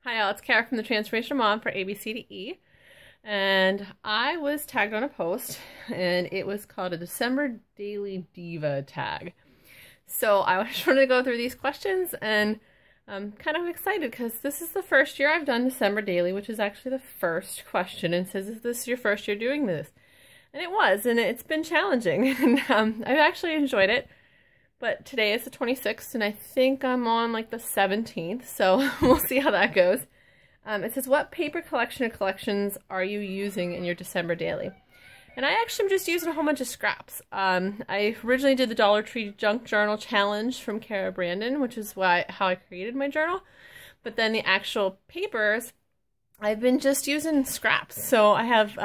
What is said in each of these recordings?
Hi all, it's Kara from the Transformation Mom for ABCDE, and I was tagged on a post, and it was called a December Daily Diva Tag. So I just wanted to go through these questions, and I'm kind of excited because this is the first year I've done December Daily, which is actually the first question, and says, is this your first year doing this? And it was, and it's been challenging, and I've actually enjoyed it. But today is the 26th, and I think I'm on like the 17th, so we'll see how that goes. It says, what paper collection or collections are you using in your December Daily? And I actually am just using a whole bunch of scraps. I originally did the Dollar Tree Junk Journal Challenge from Kara Brandon, which is how I created my journal. But then the actual papers, I've been just using scraps. So I have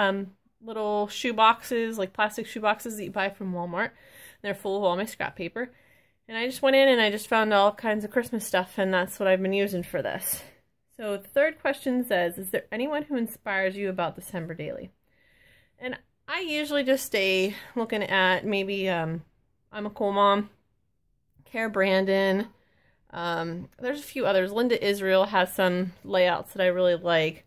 little shoe boxes, like plastic shoe boxes that you buy from Walmart. They're full of all my scrap paper. And I just went in and I just found all kinds of Christmas stuff, and that's what I've been using for this. So the third question says, is there anyone who inspires you about December Daily? And I usually just stay looking at maybe I'm a Cool Mom, Kara Brandon, there's a few others. Linda Israel has some layouts that I really like.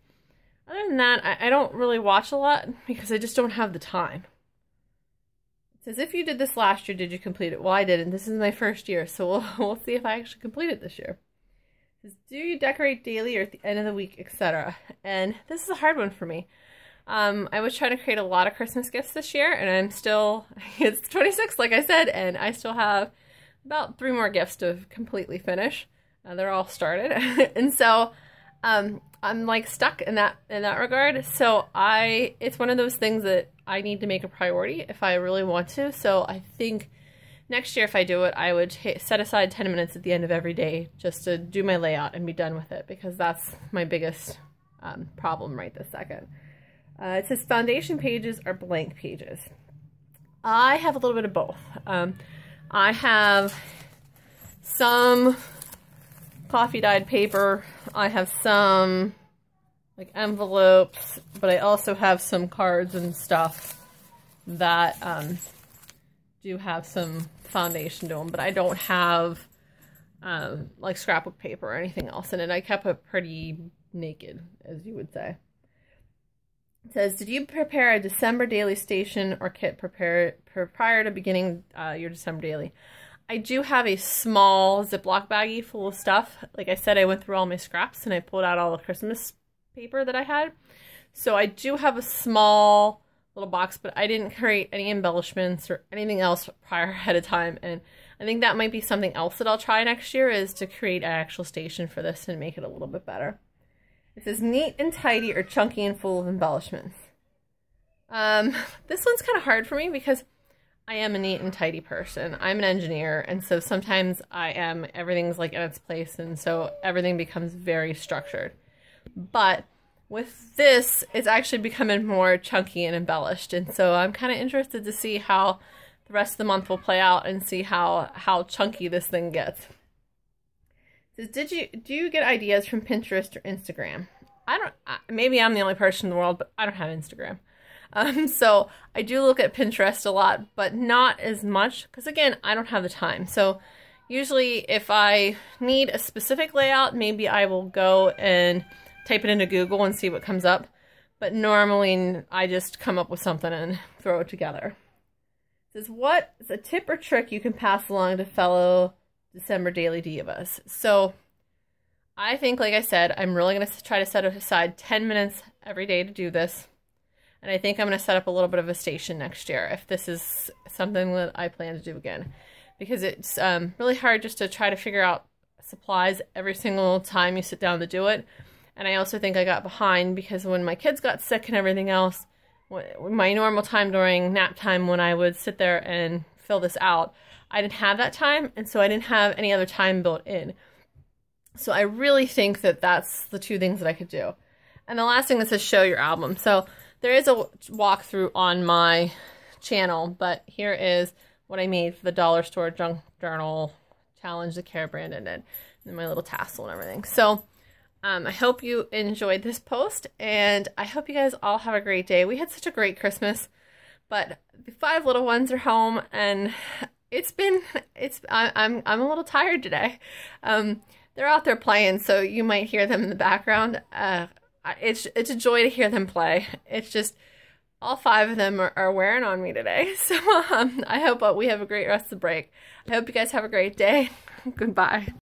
Other than that, I don't really watch a lot because I just don't have the time. It says, if you did this last year, did you complete it? Well, I didn't. This is my first year, so we'll see if I actually complete it this year. It says, do you decorate daily or at the end of the week, etc.? And this is a hard one for me. I was trying to create a lot of Christmas gifts this year, and I'm still, it's 26, like I said, and I still have about 3 more gifts to completely finish. They're all started, and so I'm like stuck in that regard. So it's one of those things that I need to make a priority if I really want to. So I think next year if I do it, I would set aside 10 minutes at the end of every day just to do my layout and be done with it, because that's my biggest problem right this second. It says foundation pages are blank pages. I have a little bit of both. I have some coffee dyed paper. I have some like envelopes, but I also have some cards and stuff that do have some foundation to them, but I don't have like scrapbook paper or anything else in it. I kept it pretty naked, as you would say. It says, did you prepare a December Daily station or kit prior to beginning your December Daily? I do have a small Ziploc baggie full of stuff. Like I said, I went through all my scraps and I pulled out all the Christmas paper that I had. So I do have a small little box, but I didn't create any embellishments or anything else prior ahead of time. And I think that might be something else that I'll try next year, is to create an actual station for this and make it a little bit better. It says neat and tidy or chunky and full of embellishments. This one's kind of hard for me because I am a neat and tidy person. I'm an engineer, and so sometimes everything's like in its place, and so everything becomes very structured. But with this, it's actually becoming more chunky and embellished, and so I'm kind of interested to see how the rest of the month will play out and see how chunky this thing gets. It says, do you get ideas from Pinterest or Instagram? Maybe I'm the only person in the world, but I don't have Instagram. So I do look at Pinterest a lot, but not as much, because again, I don't have the time. So usually if I need a specific layout, maybe I will go and type it into Google and see what comes up. But normally I just come up with something and throw it together. It says, what is a tip or trick you can pass along to fellow December Daily Divas? So I think, like I said, I'm really going to try to set aside 10 minutes every day to do this. And I think I'm going to set up a little bit of a station next year if this is something that I plan to do again. Because it's really hard just to try to figure out supplies every single time you sit down to do it. And I also think I got behind because when my kids got sick and everything else, my normal time during nap time when I would sit there and fill this out, I didn't have that time. And so I didn't have any other time built in. So I really think that that's the 2 things that I could do. And the last thing that says show your album. So there is a walkthrough on my channel, but here is what I made for the Dollar Store Junk Journal Challenge that Kara Brandon did, and my little tassel and everything. So I hope you enjoyed this post, and I hope you guys all have a great day. We had such a great Christmas, but the 5 little ones are home, and I'm a little tired today. they're out there playing, so you might hear them in the background. It's a joy to hear them play. It's just all 5 of them are wearing on me today. So I hope we have a great rest of the break. I hope you guys have a great day. Goodbye.